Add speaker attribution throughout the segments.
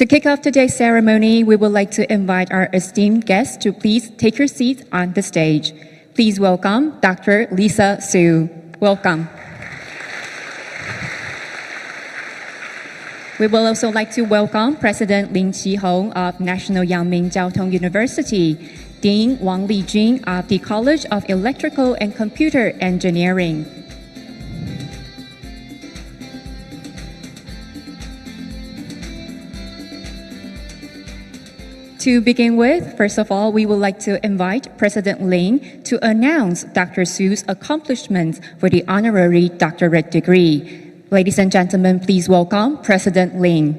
Speaker 1: To kick off today's ceremony, we would like to invite our esteemed guests to please take your seats on the stage. Please welcome Dr. Lisa Su. Welcome. We will also like to welcome President Lin Qihong of National Yangming Jiaotong University, Dean Wang Lijun of the College of Electrical and Computer Engineering. To begin with, first of all, we would like to invite President Lin to announce Dr. Su's accomplishments for the honorary doctorate degree. Ladies and gentlemen, please welcome President Lin.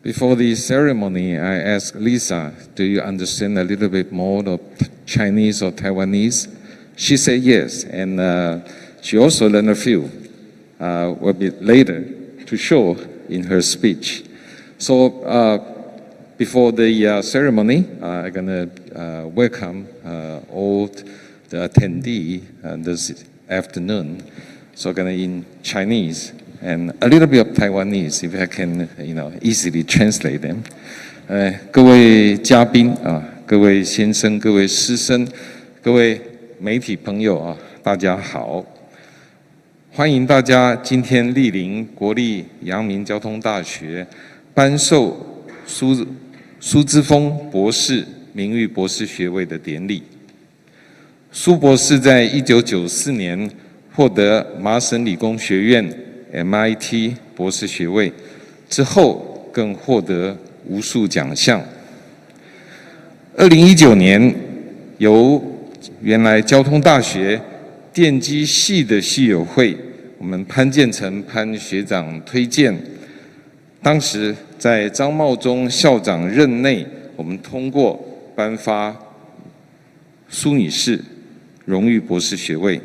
Speaker 2: Before the ceremony, I asked Lisa, do you understand a little bit more of Chinese or Taiwanese? She said yes, and she also learned a few a bit later to show in her speech. So before the ceremony, I'm going to welcome all the attendees this afternoon. So I'm going to in Chinese and a little bit of Taiwanese, if I can, easily translate them. 各位嘉宾各位先生、各位师生、各位媒体朋友大家好。欢迎大家今天莅临国立阳明交通大学颁授苏姿丰博士名誉博士学位的典礼。苏博士在1994年获得麻省理工学院 MIT 博士学位，之后更获得无数奖项。2019年，由原来交通大学电机系的系友会，我们潘建成潘学长推荐，当时在张茂忠校长任内，我们通过颁发苏女士荣誉博士学位，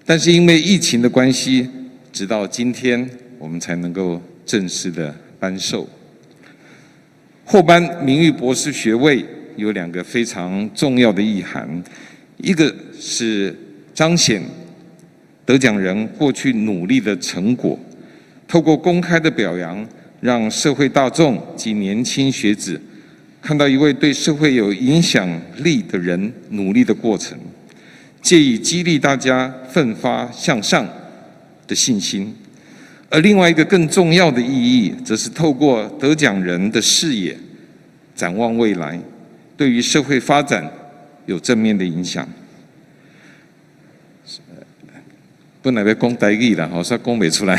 Speaker 2: 但是因为疫情的关系，直到今天我们才能够正式的颁授。获颁名誉博士学位有两个非常重要的意涵，一个是彰显得奖人过去努力的成果，透过公开的表扬，让社会大众及年轻学子看到一位对社会有影响力的人努力的过程，借以激励大家奋发向上的信心。而另外一个更重要的意义，则是透过得奖人的视野展望未来，对于社会发展有正面的影响。本来要讲台语啦，煞讲袂出来。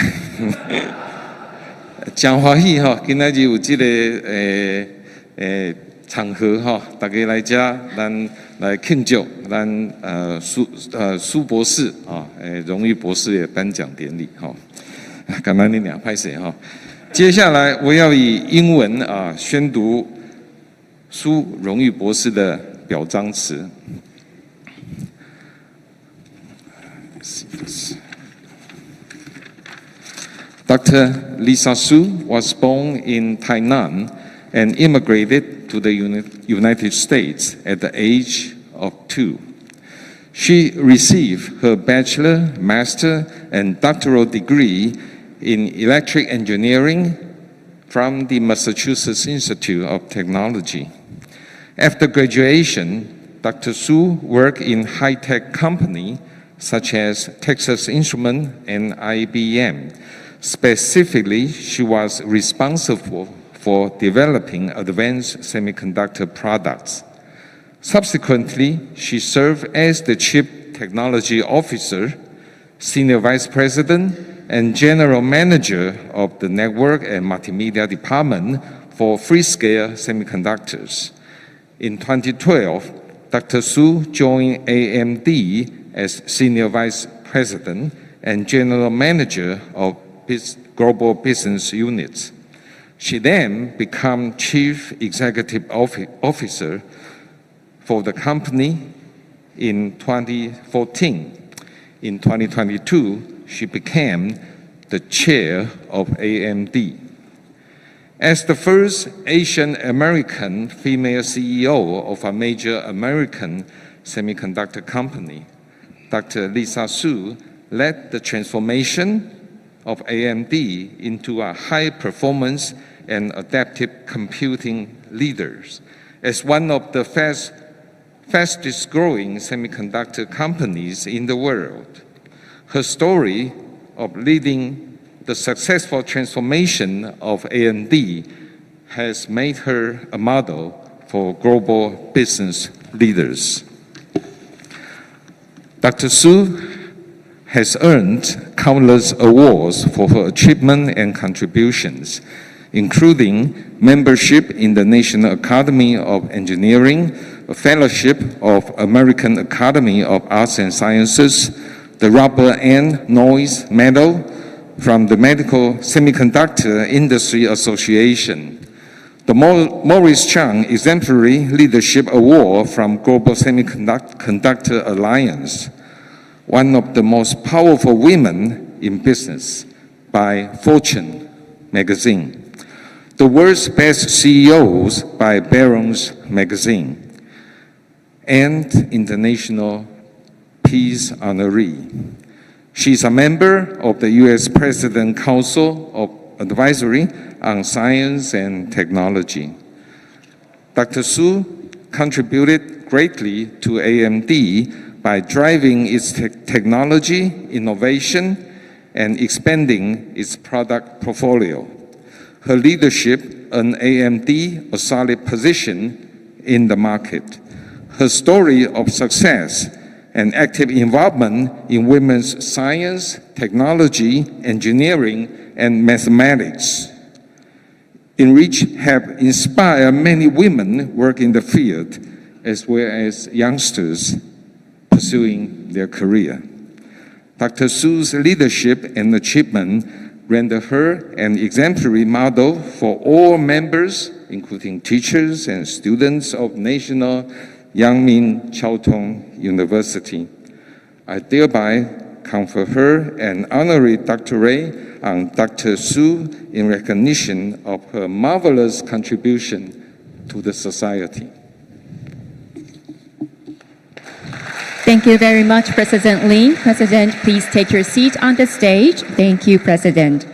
Speaker 2: 真欢喜今仔日有这个场合大家来这，咱来庆祝咱苏博士荣誉博士的颁奖典礼感恩你俩拍摄接下来我要以英文宣读苏荣誉博士的表彰词。Dr. Lisa Su was born in Tainan and immigrated to the United States at the age of 2. She received her bachelor, master, and doctoral degree in electric engineering from the Massachusetts Institute of Technology. After graduation, Dr. Su worked in high-tech companies such as Texas Instruments and IBM. Specifically, she was responsible for developing advanced semiconductor products. Subsequently, she served as the Chief Technology Officer, Senior Vice President, and General Manager of the Network and Multimedia Department for Freescale Semiconductors. In 2012, Dr. Su joined AMD as Senior Vice President and General Manager of Global Business Units. She then became Chief Executive Officer for the company in 2014. In 2022, she became the chair of AMD. As the first Asian American female CEO of a major American semiconductor company, Dr. Lisa Su led the transformation of AMD into a high-performance and adaptive computing leaders. As one of the fastest-growing semiconductor companies in the world, her story of leading the successful transformation of AMD has made her a model for global business leaders. Dr. Su has earned countless awards for her achievement and contributions, including membership in the National Academy of Engineering, a fellowship of American Academy of Arts and Sciences, the Rubber and Noise Medal from the Medical Semiconductor Industry Association, the Maurice Chang Exemplary Leadership Award from Global Semiconductor Alliance, one of the most powerful women in business by Fortune magazine, the world's best CEOs by Barron's magazine, and International Peace Honoree. She's a member of the U.S. President Council of Advisory on Science and Technology. Dr. Su contributed greatly to AMD by driving its technology innovation and expanding its product portfolio. Her leadership earned AMD a solid position in the market. Her story of success and active involvement in women's science, technology, engineering, and mathematics have inspired many women working in the field, as well as youngsters pursuing their career. Dr. Su's leadership and achievement render her an exemplary model for all members, including teachers and students of National Yangmin Chiao Tung University. I thereby confer her an honorary doctorate on Dr. Su in recognition of her marvelous contribution to the society.
Speaker 1: Thank you very much, President Lin. President, please take your seat on the stage. Thank you, President.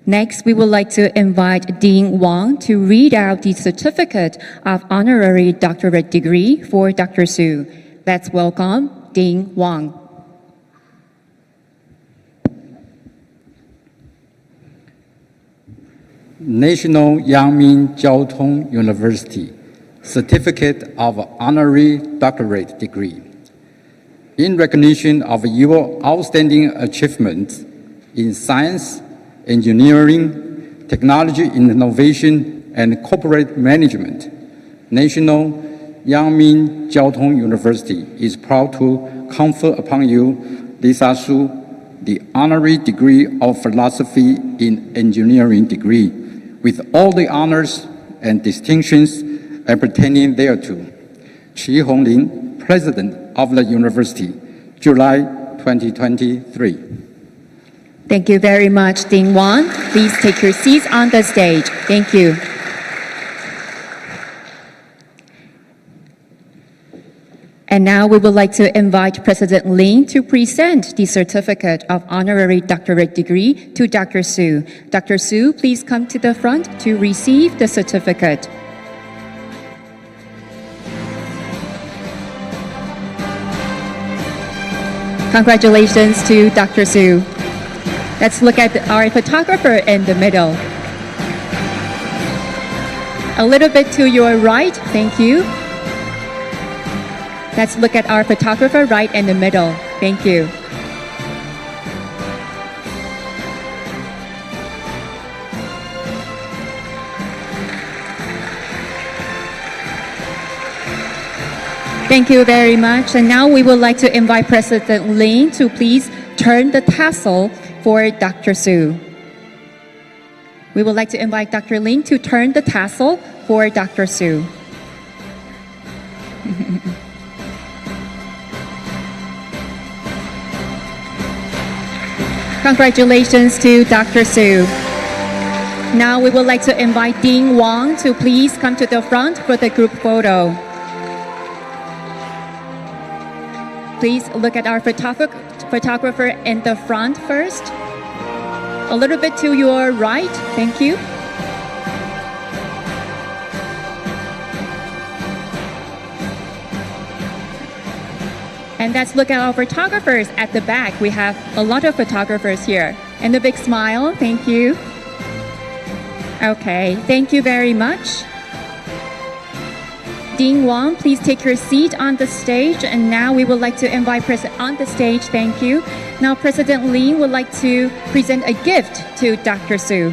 Speaker 1: Next, we would like to invite Dean Wang to read out the Certificate of Honorary Doctorate Degree for Dr. Su. Let's welcome Dean Wang.
Speaker 3: National Yangmin Chiao Tung University Certificate of Honorary Doctorate Degree. In recognition of your outstanding achievements in science, engineering, technology innovation, and corporate management, National Yangmin Chiao Tung University is proud to confer upon you, Lisa Su, the honorary degree of philosophy in engineering degree, with all the honors and distinctions appertaining thereto. Qi Honglin, President of the University, July 2023.
Speaker 1: Thank you very much, Dean Wang. Please take your seats on the stage. Thank you. And now we would like to invite President Lin to present the Certificate of Honorary Doctorate Degree to Dr. Su. Dr. Su, please come to the front to receive the certificate. Congratulations to Dr. Su. Let's look at our photographer in the middle. A little bit to your right, thank you. Let's look at our photographer right in the middle. Thank you. Thank you very much. And now we would like to invite President Lin to please turn the tassel for Dr. Su. We would like to invite Dr. Lin to turn the tassel for Dr. Su. Congratulations to Dr. Su. Now we would like to invite Dean Wang to please come to the front for the group photo. please look at our photographer in the front first. A little bit to your right. Thank you. And let's look at our photographers at the back. We have a lot of photographers here. And a big smile. Thank you. Okay, thank you very much. Dean Wang, please take your seat on the stage. And now we would like to invite President on the stage. Thank you. Now President Lin would like to present a gift to Dr. Su.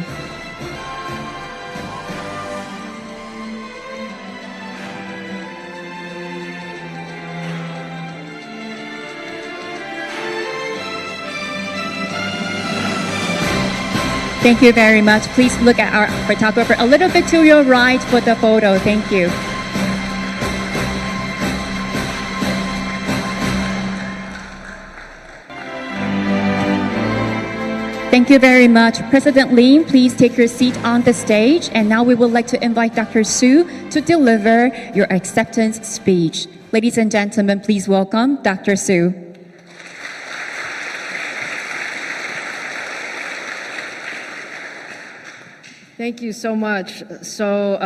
Speaker 1: Thank you very much. Please look at our photographer a little bit to your right for the photo. Thank you. Thank you very much. President Lin, please take your seat on the stage. And now we would like to invite Dr. Su to deliver your acceptance speech. Ladies and gentlemen, please welcome Dr. Su.
Speaker 4: Thank you so much. So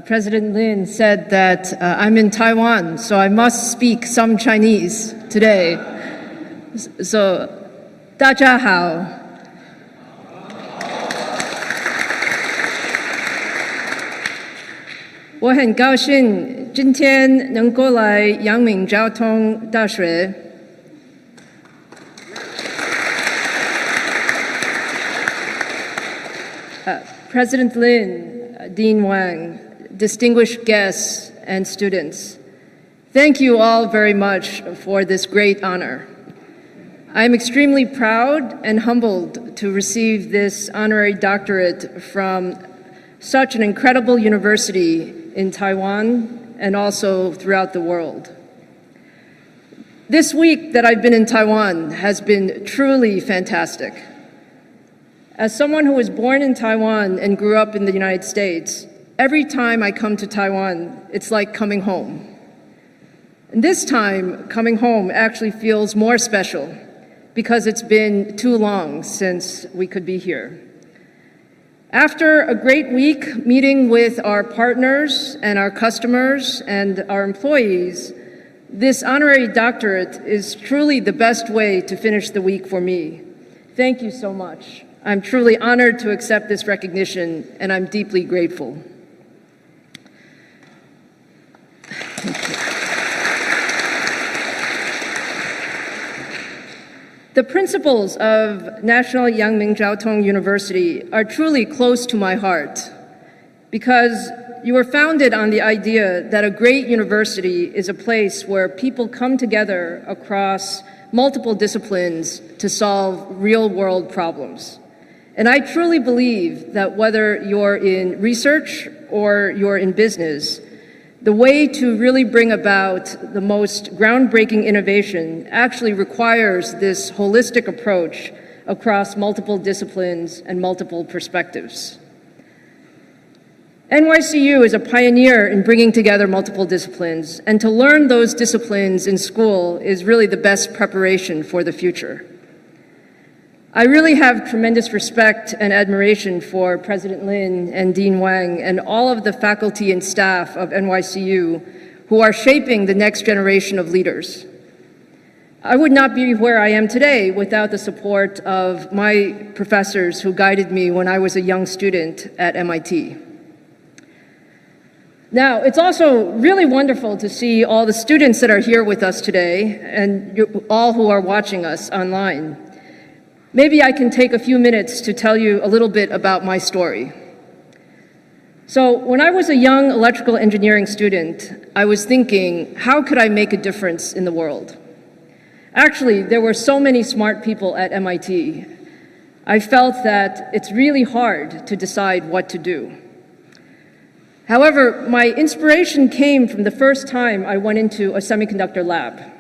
Speaker 4: President Lin said that I'm in Taiwan, so I must speak some Chinese today. So 大家好。我很高兴今天能够来阳明交通大学。President Lin, Dean Wang, distinguished guests and students, thank you all very much for this great honor. I am extremely proud and humbled to receive this honorary doctorate from such an incredible university in Taiwan and also throughout the world. This week that I've been in Taiwan has been truly fantastic. As someone who was born in Taiwan and grew up in the United States, every time I come to Taiwan, it's like coming home. And this time, coming home actually feels more special because it's been too long since we could be here. After a great week meeting with our partners and our customers and our employees, this honorary doctorate is truly the best way to finish the week for me. Thank you so much. I'm truly honored to accept this recognition, and I'm deeply grateful. The principles of National Yangming Jiao Tong University are truly close to my heart because you were founded on the idea that a great university is a place where people come together across multiple disciplines to solve real-world problems. And I truly believe that whether you're in research or you're in business, the way to really bring about the most groundbreaking innovation actually requires this holistic approach across multiple disciplines and multiple perspectives. NYCU is a pioneer in bringing together multiple disciplines, and to learn those disciplines in school is really the best preparation for the future. I really have tremendous respect and admiration for President Lin and Dean Wang and all of the faculty and staff of NYCU who are shaping the next generation of leaders. I would not be where I am today without the support of my professors who guided me when I was a young student at MIT. Now, it's also really wonderful to see all the students that are here with us today and all who are watching us online. Maybe I can take a few minutes to tell you a little bit about my story. So when I was a young electrical engineering student, I was thinking, how could I make a difference in the world? Actually, there were so many smart people at MIT. I felt that it's really hard to decide what to do. However, my inspiration came from the first time I went into a semiconductor lab.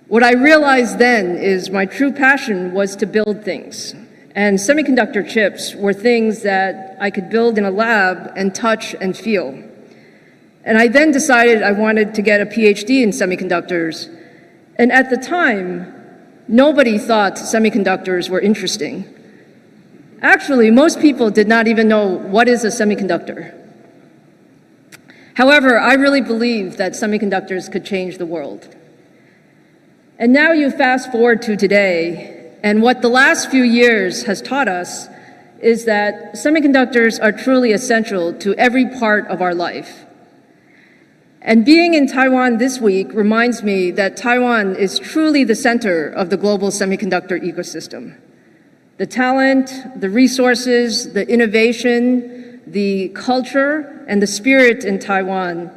Speaker 4: What I realized then is my true passion was to build things. And semiconductor chips were things that I could build in a lab and touch and feel. And I then decided I wanted to get a PhD in semiconductors. And at the time, nobody thought semiconductors were interesting. Actually, most people did not even know what is a semiconductor. However, I really believe that semiconductors could change the world. And now you fast forward to today, and what the last few years has taught us is that semiconductors are truly essential to every part of our life. And being in Taiwan this week reminds me that Taiwan is truly the center of the global semiconductor ecosystem. The talent, the resources, the innovation, the culture, and the spirit in Taiwan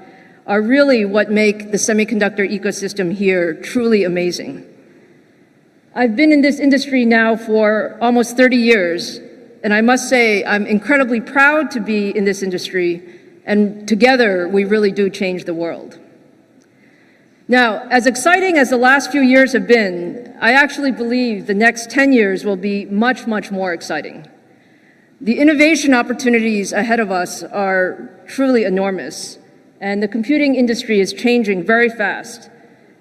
Speaker 4: are really what make the semiconductor ecosystem here truly amazing. I've been in this industry now for almost 30 years, and I must say I'm incredibly proud to be in this industry, and together we really do change the world. Now, as exciting as the last few years have been, I actually believe the next 10 years will be much, much more exciting. The innovation opportunities ahead of us are truly enormous, and the computing industry is changing very fast.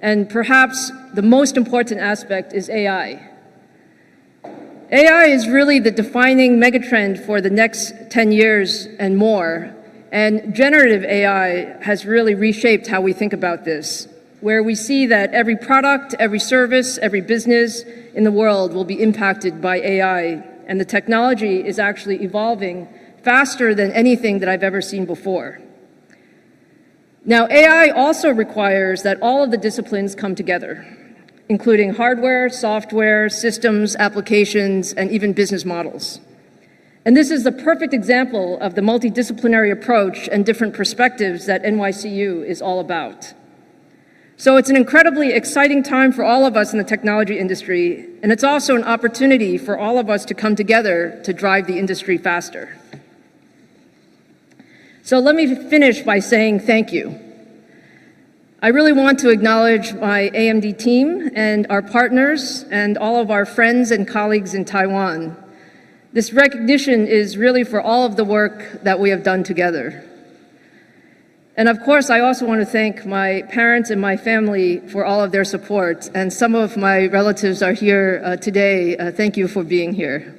Speaker 4: And perhaps the most important aspect is AI. AI is really the defining megatrend for the next 10 years and more. And generative AI has really reshaped how we think about this, where we see that every product, every service, every business in the world will be impacted by AI, and the technology is actually evolving faster than anything that I've ever seen before. Now, AI also requires that all of the disciplines come together, including hardware, software, systems, applications, and even business models. And this is the perfect example of the multidisciplinary approach and different perspectives that NYCU is all about. So it's an incredibly exciting time for all of us in the technology industry, and it's also an opportunity for all of us to come together to drive the industry faster. So let me finish by saying thank you. I really want to acknowledge my AMD team and our partners and all of our friends and colleagues in Taiwan. This recognition is really for all of the work that we have done together. And of course, I also want to thank my parents and my family for all of their support. And some of my relatives are here today. Thank you for being here.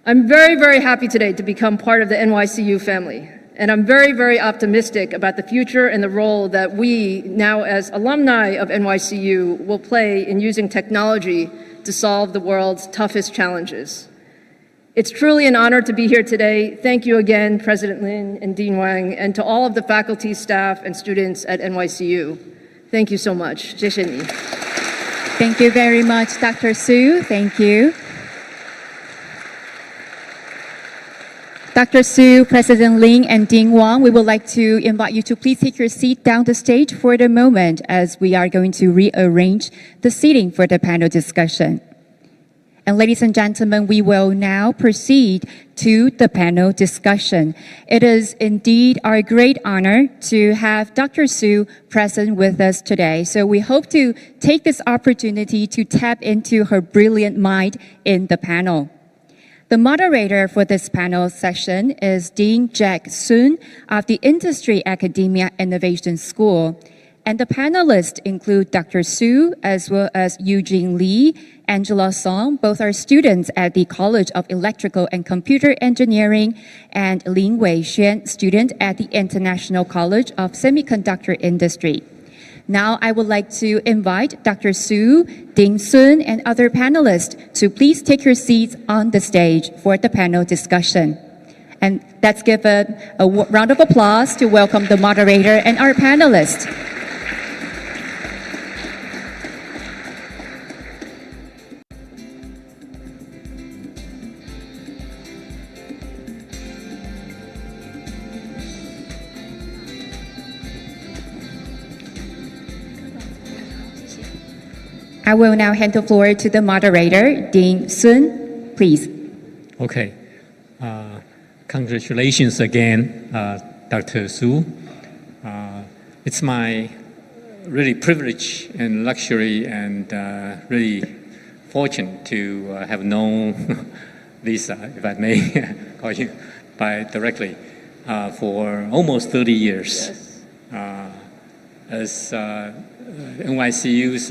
Speaker 4: I'm very, very happy today to become part of the NYCU family. And I'm very, very optimistic about the future and the role that we, now as alumni of NYCU, will play in using technology to solve the world's toughest challenges. It's truly an honor to be here today. Thank you again, President Lin and Dean Wang, and to all of the faculty, staff, and students at NYCU. Thank you so much. 谢谢你.
Speaker 1: Thank you very much, Dr. Su. Thank you. Dr. Su, President Lin, and Dean Wang, we would like to invite you to please take your seat down the stage for the moment as we are going to rearrange the seating for the panel discussion. And ladies and gentlemen, we will now proceed to the panel discussion. It is indeed our great honor to have Dr. Su present with us today. So we hope to take this opportunity to tap into her brilliant mind in the panel. The moderator for this panel session is Dean Jack Sun of the Industry Academia Innovation School. And the panelists include Dr. Su, as well as Eugene Lee, Angela Song, both are students at the College of Electrical and Computer Engineering, and Lin Wei-Xuan, student at the International College of Semiconductor Industry. Now I would like to invite Dr. Su, Dean Sun, and other panelists to please take your seats on the stage for the panel discussion. And let's give a round of applause to welcome the moderator and our panelists. I will now hand the floor to the moderator, Dean Sun, please.
Speaker 5: Okay. Congratulations again, Dr. Su. It's my really privilege and luxury and really fortune to have known Lisa, if I may call you by directly, for almost 30 years.
Speaker 4: Yes.
Speaker 5: NYCU's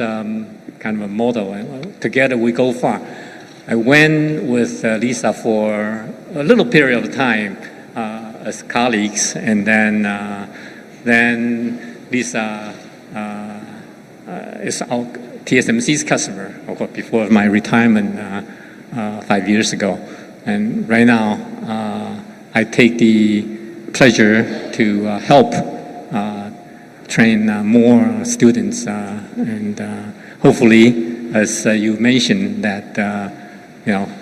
Speaker 5: kind of a model, and together we go far. I went with Lisa for a little period of time as colleagues, and then Lisa is our TSMC's customer, of course, before my retirement 5 years ago. And right now, I take the pleasure to help train more students, and hopefully, as you mentioned, that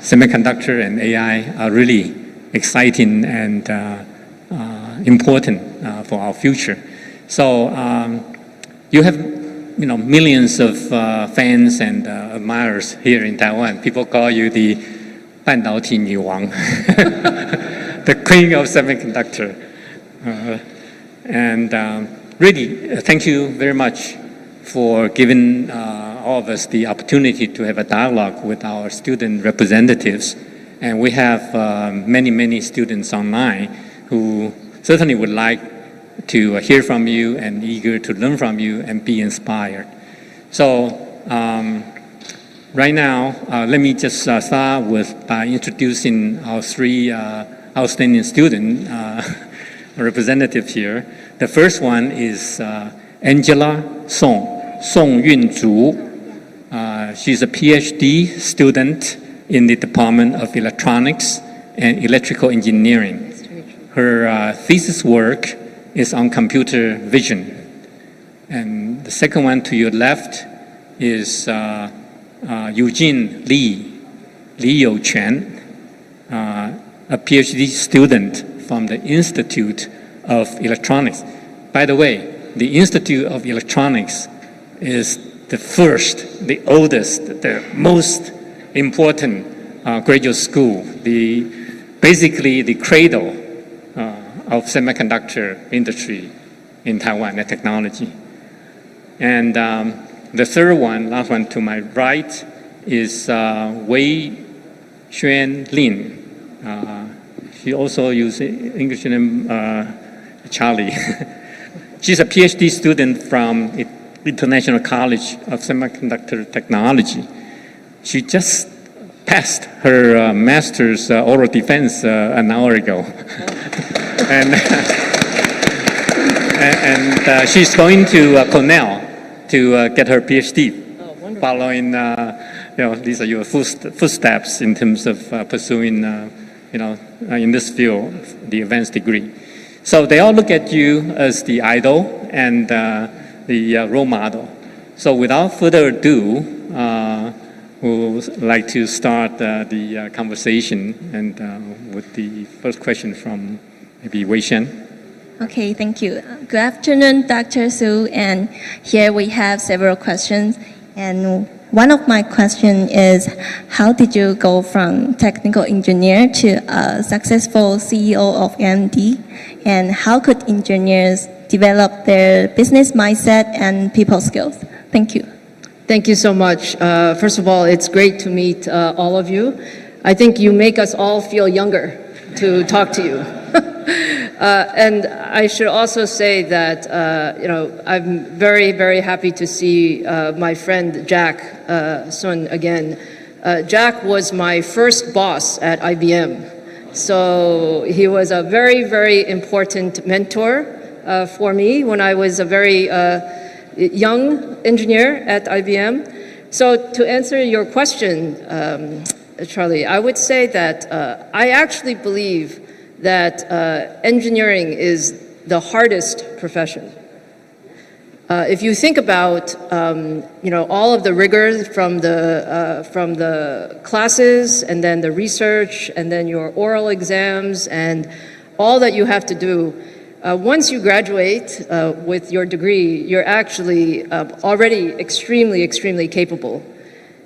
Speaker 5: semiconductor and AI are really exciting and important for our future. So you have millions of fans and admirers here in Taiwan. People call you the 半导体女王, the queen of semiconductor. And really, thank you very much for giving all of us the opportunity to have a dialogue with our student representatives. And we have many students online who certainly would like to hear from you and eager to learn from you and be inspired. So right now, let me just start by introducing our three outstanding student representatives here. The first one is Angela Song Yunzhu. She's a PhD student in the Department of Electronics and Electrical Engineering. Her thesis work is on computer vision. And the second one to your left is Eugene Li Youquan, a PhD student from the Institute of Electronics. By the way, the Institute of Electronics is the first, the oldest, the most important graduate school, basically the cradle of semiconductor industry in Taiwan, the technology. And the third one, last one to my right, is Wei Xuan Lin. She also uses English name Charlie. She's a PhD student from International College of Semiconductor Technology. She just passed her master's oral defense an hour ago. and she's going to Cornell to get her PhD, following these are your footsteps in terms of pursuing in this field the advanced degree. So they all look at you as the idol and the role model. So without further ado, we would like to start the conversation, and with the first question from maybe Wei Xuan.
Speaker 6: Okay, thank you. Good afternoon, Dr. Su, and here we have several questions. And one of my questions is, how did you go from technical engineer to a successful CEO of AMD? And how could engineers develop their business mindset and people skills? Thank you.
Speaker 4: Thank you so much. First of all, it's great to meet all of you. I think you make us all feel younger to talk to you. And I should also say that, I'm very, very happy to see my friend Jack Sun again. Jack was my first boss at IBM. So he was a very, very important mentor for me when I was a very young engineer at IBM. So to answer your question, Charlie, I would say that I actually believe that engineering is the hardest profession. If you think about all of the rigors from the classes, and then the research, and then your oral exams, and all that you have to do, once you graduate with your degree, you're actually already extremely capable.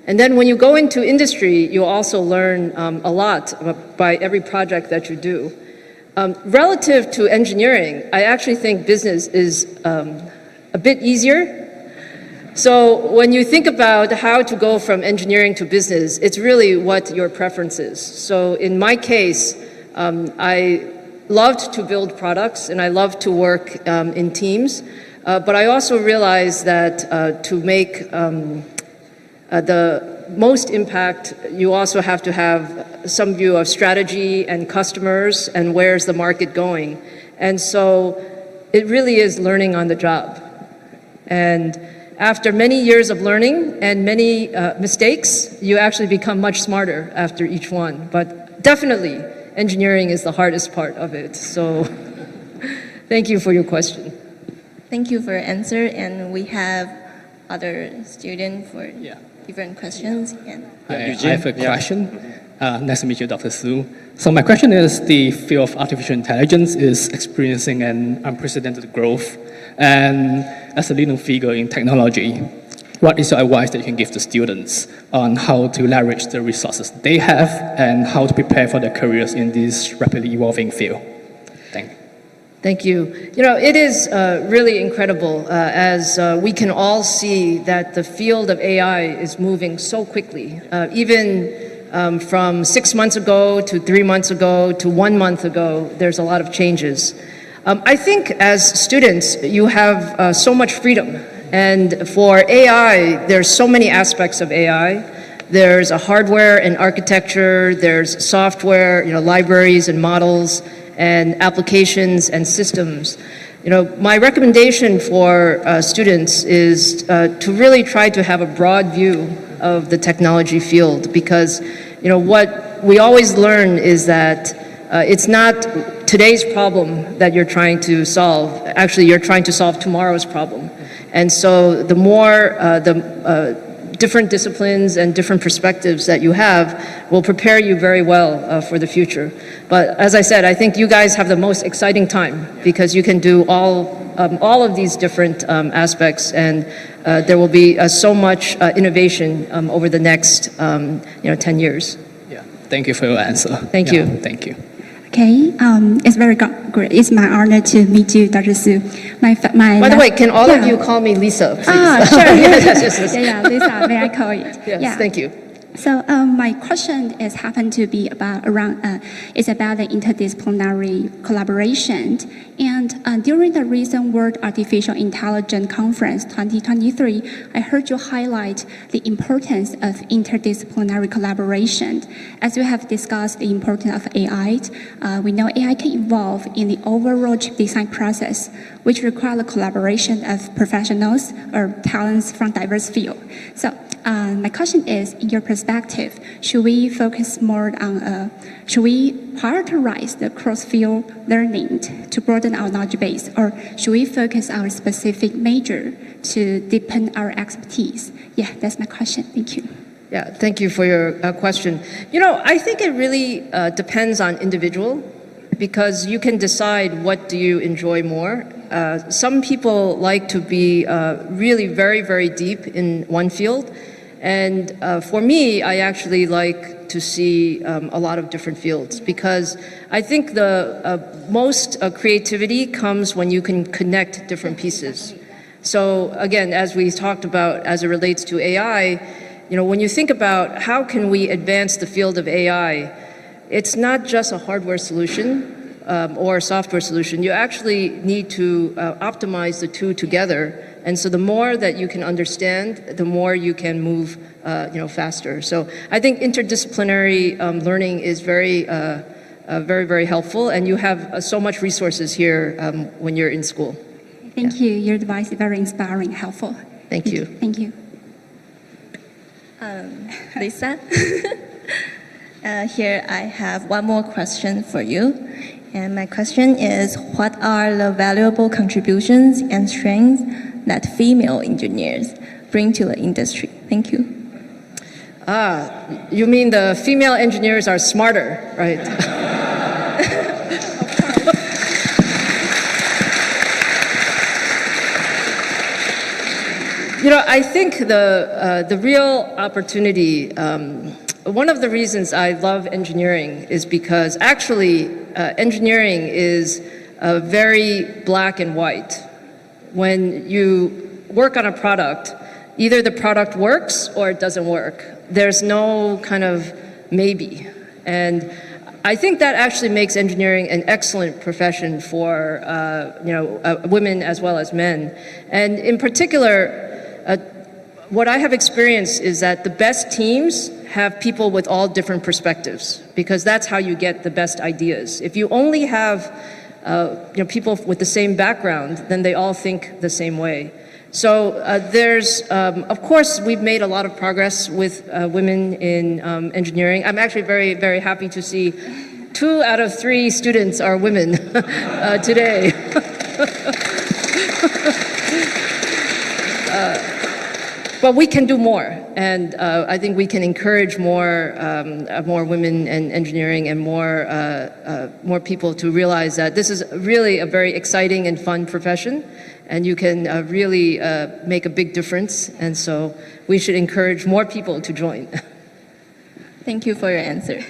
Speaker 4: And then when you go into industry, you also learn a lot by every project that you do. Relative to engineering, I actually think business is a bit easier. So when you think about how to go from engineering to business, it's really what your preference is. So in my case, I loved to build products and I loved to work in teams. But I also realized that to make the most impact, you also have to have some view of strategy and customers and where's the market going. And so it really is learning on the job. And after many years of learning and many mistakes, you actually become much smarter after each one. But definitely, engineering is the hardest part of it. So thank you for your question.
Speaker 6: Thank you for your answer. And we have other students for different questions.
Speaker 7: I have a question. Nice to meet you, Dr. Su. So my question is, the field of artificial intelligence is experiencing an unprecedented growth. And as a leading figure in technology, what is your advice that you can give to students on how to leverage the resources they have and how to prepare for their careers in this rapidly evolving field? Thank you.
Speaker 4: Thank you. You know, it is really incredible as we can all see that the field of AI is moving so quickly. Even from 6 months ago to 3 months ago to 1 month ago, there's a lot of changes. I think as students, you have so much freedom. And for AI, there's so many aspects of AI. There's a hardware and architecture, there's software, libraries and models, and applications and systems. My recommendation for students is to really try to have a broad view of the technology field, because what we always learn is that it's not today's problem that you're trying to solve. Actually, you're trying to solve tomorrow's problem. And so the more different disciplines and different perspectives that you have will prepare you very well for the future. But as I said, I think you guys have the most exciting time because you can do all of these different aspects, and there will be so much innovation over the next 10 years.
Speaker 7: Yeah, thank you for your answer.
Speaker 4: Thank you.
Speaker 7: Thank you.
Speaker 8: Okay, it's very great. It's my honor to meet you, Dr. Su.
Speaker 4: By the way, can all of you call me Lisa, please?
Speaker 8: Sure.
Speaker 4: yes.
Speaker 8: Yeah, Lisa, may I call you?
Speaker 4: Yes, thank you.
Speaker 8: So my question is happened to be about it's about the interdisciplinary collaboration. And during the recent World Artificial Intelligence Conference 2023, I heard you highlight the importance of interdisciplinary collaboration. As we have discussed the importance of AI, we know AI can evolve in the overall chip design process, which requires the collaboration of professionals or talents from diverse fields. So my question is, in your perspective, should we focus more on, should we prioritize the cross-field learning to broaden our knowledge base, or should we focus on a specific major to deepen our expertise? Yeah, that's my question. Thank you.
Speaker 4: Yeah, thank you for your question. I think it really depends on individual, because you can decide what do you enjoy more. Some people like to be really very, very deep in one field. And for me, I actually like to see a lot of different fields, because I think the most creativity comes when you can connect different pieces. So again, as we talked about as it relates to AI, when you think about how can we advance the field of AI, it's not just a hardware solution or a software solution. You actually need to optimize the two together. And so the more that you can understand, the more you can move faster. So I think interdisciplinary learning is very, very helpful. And you have so much resources here when you're in school.
Speaker 8: Thank you. Your advice is very inspiring, helpful.
Speaker 4: Thank you.
Speaker 8: Thank you.
Speaker 6: Lisa, here I have one more question for you. And my question is, what are the valuable contributions and strengths that female engineers bring to the industry? Thank you.
Speaker 4: You mean the female engineers are smarter, right? I think the real opportunity, one of the reasons I love engineering is because actually engineering is very black and white. When you work on a product, either the product works or it doesn't work. There's no kind of maybe. And I think that actually makes engineering an excellent profession for women as well as men. And in particular, what I have experienced is that the best teams have people with all different perspectives, because that's how you get the best ideas. If you only have people with the same background, then they all think the same way. So of course, we've made a lot of progress with women in engineering. I'm actually very, very happy to see 2 out of 3 students are women today. But we can do more, and I think we can encourage more women in engineering and more people to realize that this is really a very exciting and fun profession, and you can really make a big difference. And so we should encourage more people to join.
Speaker 6: Thank you for your answer.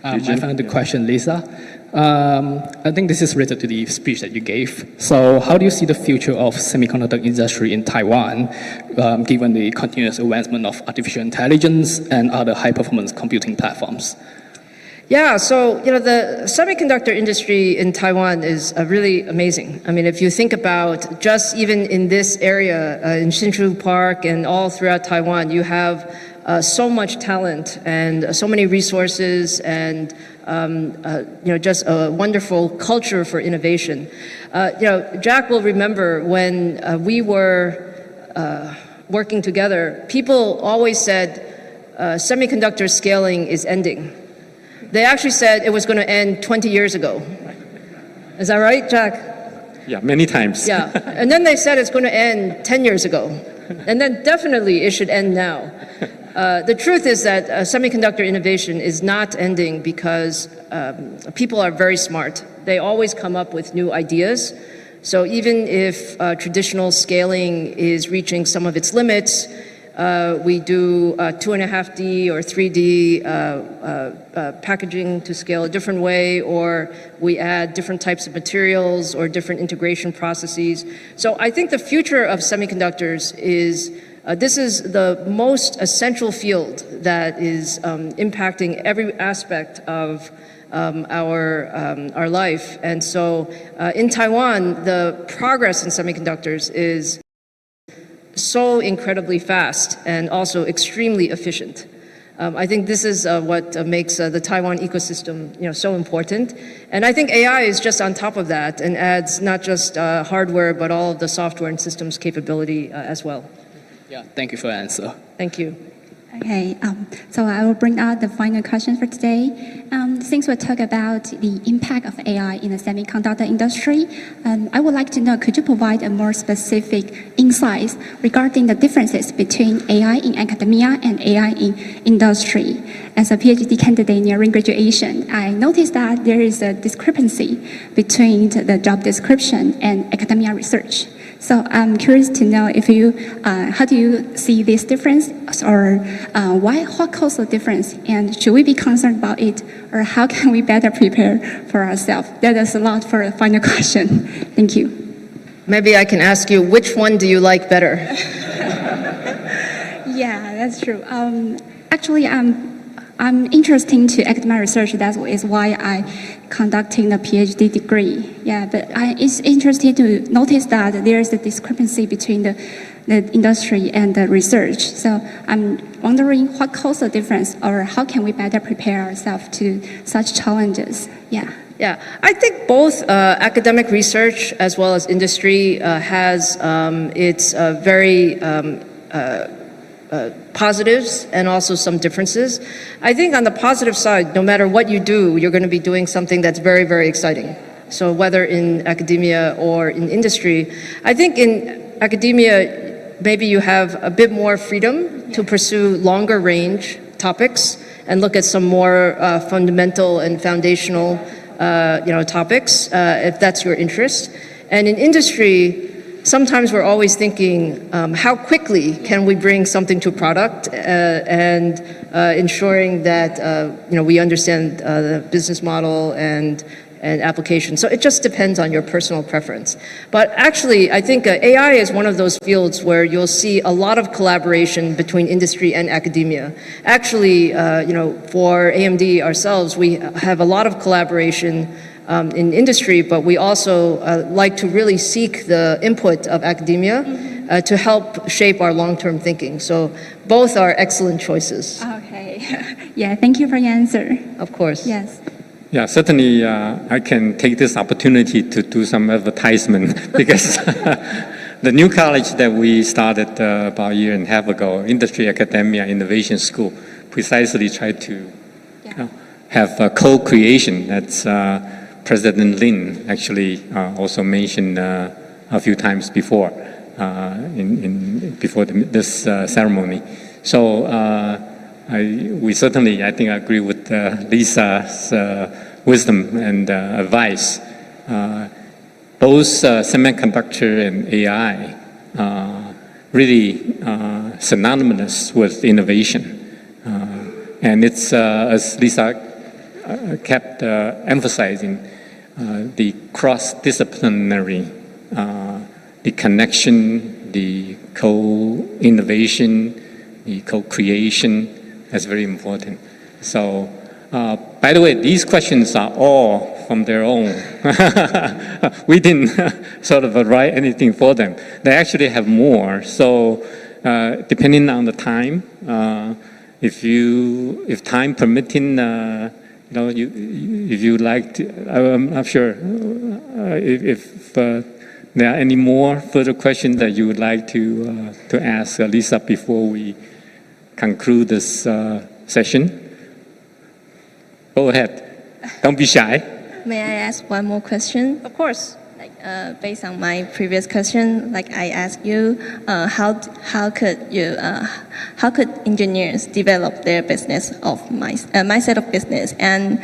Speaker 7: My final question, Lisa. I think this is related to the speech that you gave. So how do you see the future of semiconductor industry in Taiwan, given the continuous advancement of artificial intelligence and other high-performance computing platforms?
Speaker 4: Yeah, so the semiconductor industry in Taiwan is really amazing. I mean, if you think about just even in this area, in Hsinchu Park and all throughout Taiwan, you have so much talent and so many resources and just a wonderful culture for innovation. Jack will remember when we were working together, people always said semiconductor scaling is ending. They actually said it was going to end 20 years ago. Is that right, Jack?
Speaker 5: Yeah, many times.
Speaker 4: Yeah, and then they said it's going to end 10 years ago. And then definitely it should end now. The truth is that semiconductor innovation is not ending because people are very smart. They always come up with new ideas. So even if traditional scaling is reaching some of its limits, we do 2.5D or 3D packaging to scale a different way, or we add different types of materials or different integration processes. So I think the future of semiconductors is this is the most essential field that is impacting every aspect of our life. And so in Taiwan, the progress in semiconductors is so incredibly fast and also extremely efficient. I think this is what makes the Taiwan ecosystem so important. And I think AI is just on top of that and adds not just hardware, but all of the software and systems capability as well.
Speaker 7: Yeah, thank you for the answer.
Speaker 4: Thank you.
Speaker 8: Okay, so I will bring out the final question for today. Since we talk about the impact of AI in the semiconductor industry, I would like to know, could you provide a more specific insights regarding the differences between AI in academia and AI in industry? As a PhD candidate nearing graduation, I noticed that there is a discrepancy between the job description and academia research. So I'm curious to know if you, how do you see this difference, or what caused the difference, and should we be concerned about it, or how can we better prepare for ourselves? That is a lot for a final question. Thank you.
Speaker 4: Maybe I can ask you, which one do you like better?
Speaker 8: Yeah, that's true. Actually, I'm interested to academic research. That is why I conducting a PhD degree. Yeah, but it's interesting to notice that there is a discrepancy between the industry and the research. So I'm wondering what caused the difference, or how can we better prepare ourselves to such challenges? Yeah.
Speaker 4: Yeah, I think both academic research as well as industry has its very positives and also some differences. I think on the positive side, no matter what you do, you're going to be doing something that's very, very exciting. So whether in academia or in industry, I think in academia, maybe you have a bit more freedom to pursue longer range topics and look at some more fundamental and foundational topics, if that's your interest. And in industry, sometimes we're always thinking, how quickly can we bring something to product and ensuring that we understand the business model and and application. So it just depends on your personal preference. But actually, I think AI is one of those fields where you'll see a lot of collaboration between industry and academia. Actually, for AMD ourselves, we have a lot of collaboration in industry, but we also like to really seek the input of academia to help shape our long-term thinking. So both are excellent choices.
Speaker 8: Okay. Yeah, thank you for your answer.
Speaker 4: Of course.
Speaker 8: Yes.
Speaker 5: Yeah, certainly I can take this opportunity to do some advertisement because the new college that we started about a year and a half ago, Industry Academia Innovation School, precisely tried to have a co-creation. That's President Lin actually also mentioned a few times before before this ceremony. So we certainly, I think, agree with Lisa's wisdom and advice. Both semiconductor and AI really synonymous with innovation. And it's, as Lisa kept emphasizing, the cross-disciplinary, the connection, the co-innovation, the co-creation, that's very important. So, by the way, these questions are all from their own. We didn't sort of write anything for them. They actually have more. So, depending on the time, if time permitting, if you like to, I'm not sure if there are any more further questions that you would like to ask Lisa before we conclude this session. Go ahead. Don't be shy.
Speaker 6: May I ask one more question?
Speaker 4: Of course.
Speaker 6: Based on my previous question, like I asked you, how could engineers develop their business of mindset of business, and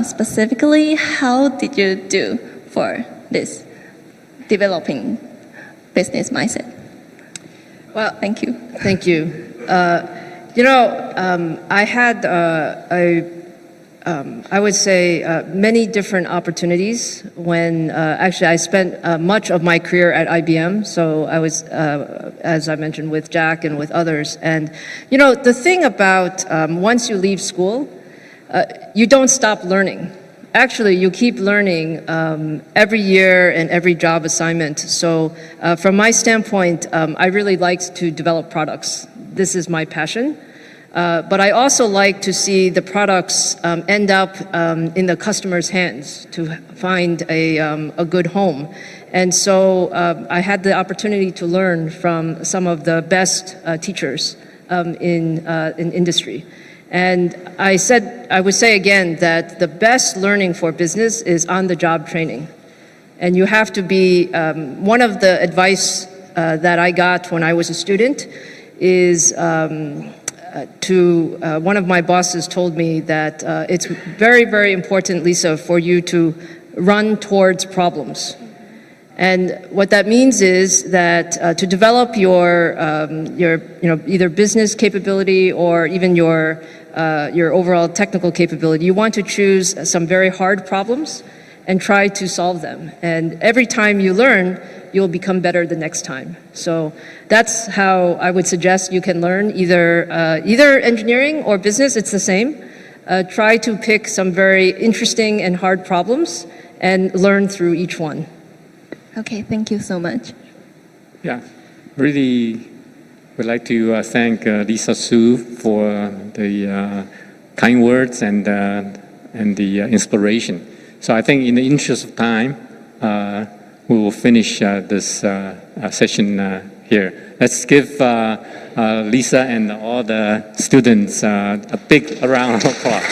Speaker 6: specifically, how did you do for this developing business mindset?
Speaker 4: Well,
Speaker 6: thank you.
Speaker 4: Thank you. I had I would say many different opportunities when actually I spent much of my career at IBM. So I was, as I mentioned, with Jack and with others. And, the thing about once you leave school, you don't stop learning. Actually, you keep learning every year and every job assignment. So from my standpoint, I really like to develop products. This is my passion. But I also like to see the products end up in the customer's hands to find a good home. And so I had the opportunity to learn from some of the best teachers in industry. And I would say again that the best learning for business is on-the-job training. And you have to be, one of the advice that I got when I was a student is one of my bosses told me that it's very, very important, Lisa, for you to run towards problems. And what that means is that to develop your either business capability or even your overall technical capability, you want to choose some very hard problems and try to solve them. And every time you learn, you'll become better the next time. So that's how I would suggest you can learn either engineering or business. It's the same. Try to pick some very interesting and hard problems and learn through each one.
Speaker 6: Okay, thank you so much.
Speaker 5: Yeah, really would like to thank Lisa Su for the kind words and the inspiration. So I think in the interest of time, we will finish this session here. Let's give Lisa and all the students a big round of applause.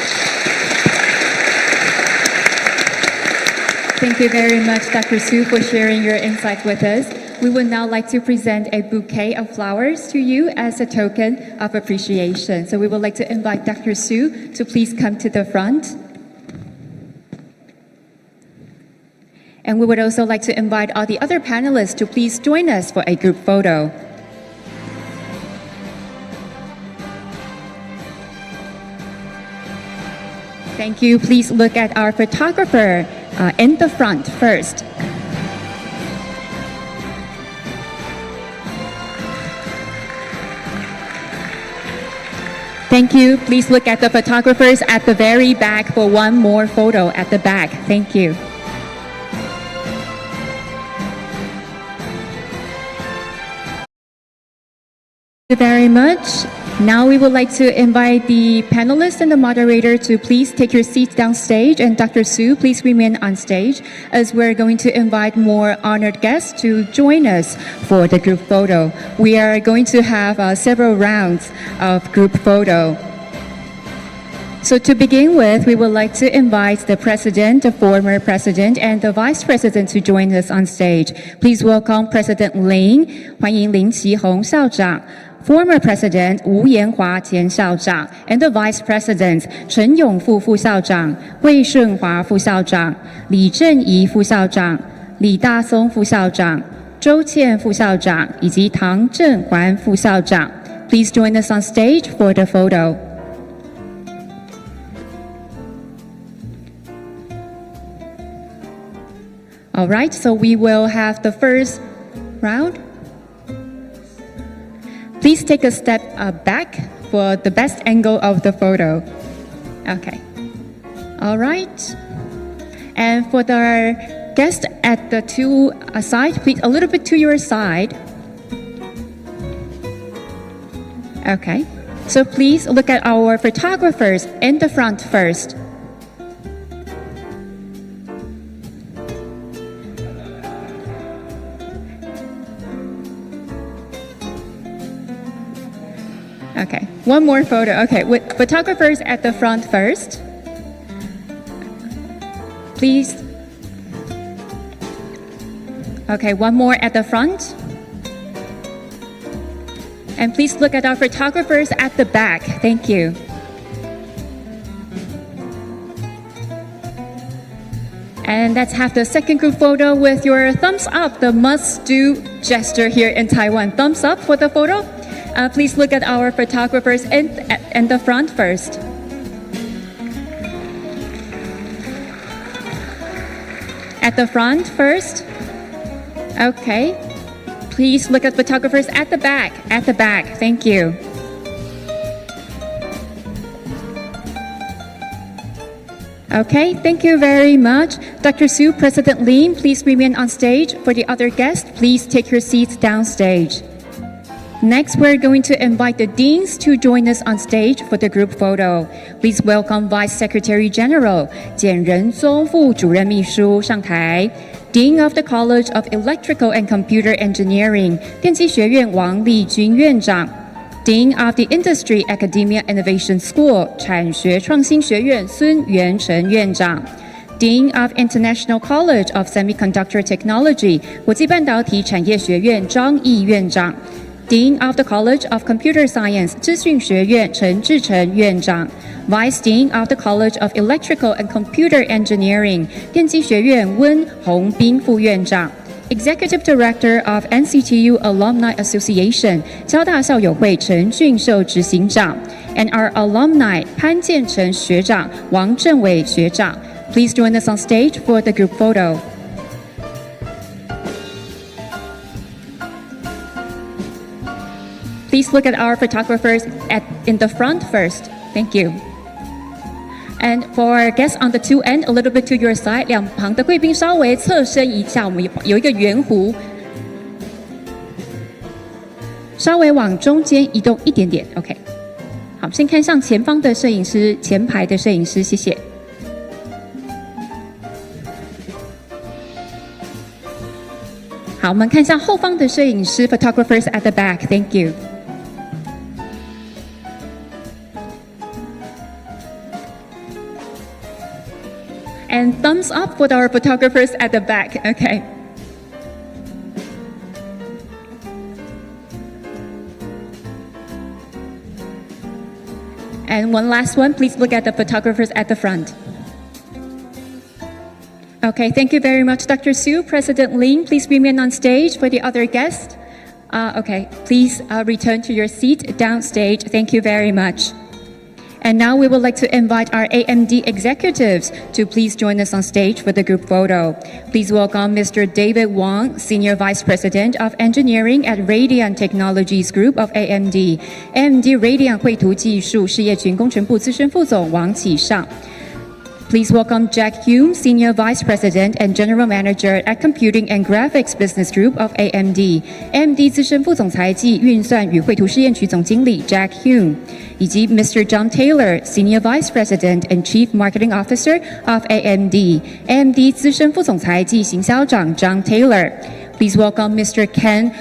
Speaker 1: Thank you very much, Dr. Su, for sharing your insights with us. We would now like to present a bouquet of flowers to you as a token of appreciation. So we would like to invite Dr. Su to please come to the front. And we would also like to invite all the other panelists to please join us for a group photo. Thank you. Please look at our photographer, in the front first. Thank you. Please look at the photographers at the very back for one more photo at the back. Thank you. Thank you very much. Now we would like to invite the panelists and the moderator to please take your seats downstage, and Dr. Su, please remain on stage as we're going to invite more honored guests to join us for the group photo. We are going to have several rounds of group photo. So to begin with, we would like to invite the president, the former president, and the vice president to join us on stage. Please welcome President Lin, 欢迎林奇宏校长。Former President 吴延华前校长 and the Vice Presidents 陈永富副校长、魏顺华副校长、李正仪副校长、李大松副校长、周倩副校长以及唐正环副校长。Please join us on stage for the photo. All right, so we will have the first round. Please take a step back for the best angle of the photo. Okay. All right. And for the guests at the two side, please a little bit to your side. Okay. So please look at our photographers in the front first. Okay, one more photo. Okay, with photographers at the front first. Please. Okay, one more at the front. And please look at our photographers at the back. Thank you. And let's have the second group photo with your thumbs up, the must-do gesture here in Taiwan. Thumbs up for the photo. Please look at our photographers in the front first. At the front first. Okay. Please look at photographers at the back. At the back. Thank you. Okay, thank you very much. Dr. Su, President Lin, please remain on stage. For the other guests, please take your seats downstage. Next, we're going to invite the deans to join us on stage for the group photo. Please welcome Vice Secretary General 简仁宗副主任秘书上台。Dean of the College of Electrical and Computer Engineering 电机学院王立军院长。Dean of the Industry Academia Innovation School 产学创新学院孙元成院长。Dean of International College of Semiconductor Technology 国际半导体产业学院张毅院长。Dean of the College of Computer Science 资讯学院陈志成院长 Vice Dean of the College of Electrical and Computer Engineering 电机学院温宏斌副院长 Executive Director of NCTU Alumni Association 交大校友会陈俊秀执行长 and our alumni 潘建成学长王正伟学长 Please join us on stage for the group photo. Please look at our photographers in the front first. Thank you. And for our guests on the two end, a little bit to your side, 两旁的贵宾稍微侧身一下，我们有一个圆弧，稍微往中间移动一点点。OK， 好，先看向前方的摄影师，前排的摄影师，谢谢。好，我们看向后方的摄影师 ，photographers at the back. Thank you. And thumbs up for our photographers at the back. Okay. And one last one, please look at the photographers at the front. Okay, thank you very much, Dr. Su. President Lin, please remain on stage for the other guests. Okay, please return to your seat downstage. Thank you very much. And now we would like to invite our AMD executives to please join us on stage for the group photo. Please welcome Mr. David Wang, Senior Vice President of Engineering at Radian Technologies Group of AMD. AMD Radian 绘图技术事业群工程部资深副总王启尚。Please welcome Jack Hume, Senior Vice President and General Manager at Computing and Graphics Business Group of AMD. AMD 资深副总裁暨运算与绘图试验区总经理 Jack Hume， 以及 Mr. John Taylor, Senior Vice President and Chief Marketing Officer of AMD. AMD 资深副总裁暨行销长 John Taylor. Please welcome Mr. Ken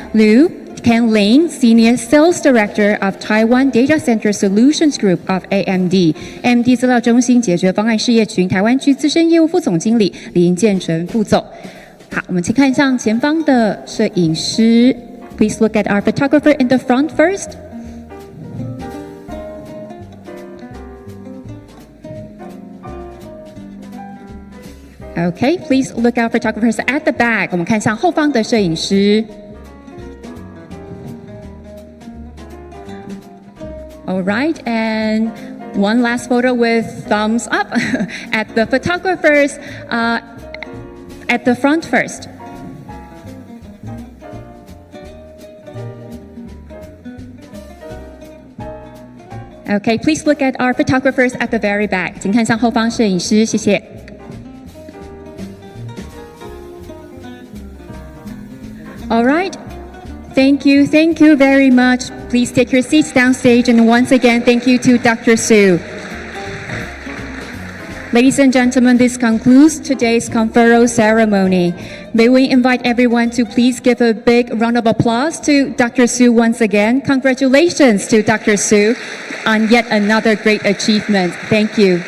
Speaker 1: Lin, Senior Sales Director of Taiwan Data Center Solutions Group of AMD. AMD 资料中心解决方案事业群台湾区资深业务副总经理林建成副总。好，我们请看向前方的摄影师。Please look at our photographer in the front first. Okay, please look at photographers at the back. 我们看向后方的摄影师。All right, and one last photo with thumbs up at the photographers at the front first. Okay, please look at our photographers at the very back. 请看向后方摄影师，谢谢。All right. Thank you very much. Please take your seats downstage, and once again, thank you to Dr. Su. Ladies and gentlemen, this concludes today's conferral ceremony. May we invite everyone to please give a big round of applause to Dr. Su once again. Congratulations to Dr. Su on yet another great achievement. Thank you.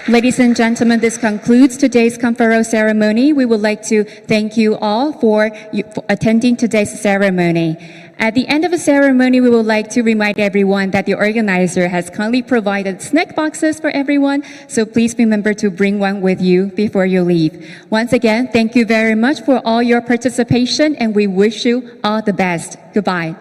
Speaker 1: Ladies and gentlemen, this concludes today's conferral ceremony. We would like to thank you all for attending today's ceremony. At the end of the ceremony, we would like to remind everyone that the organizer has kindly provided snack boxes for everyone, so please remember to bring one with you before you leave. Once again, thank you very much for all your participation, and we wish you all the best. Goodbye.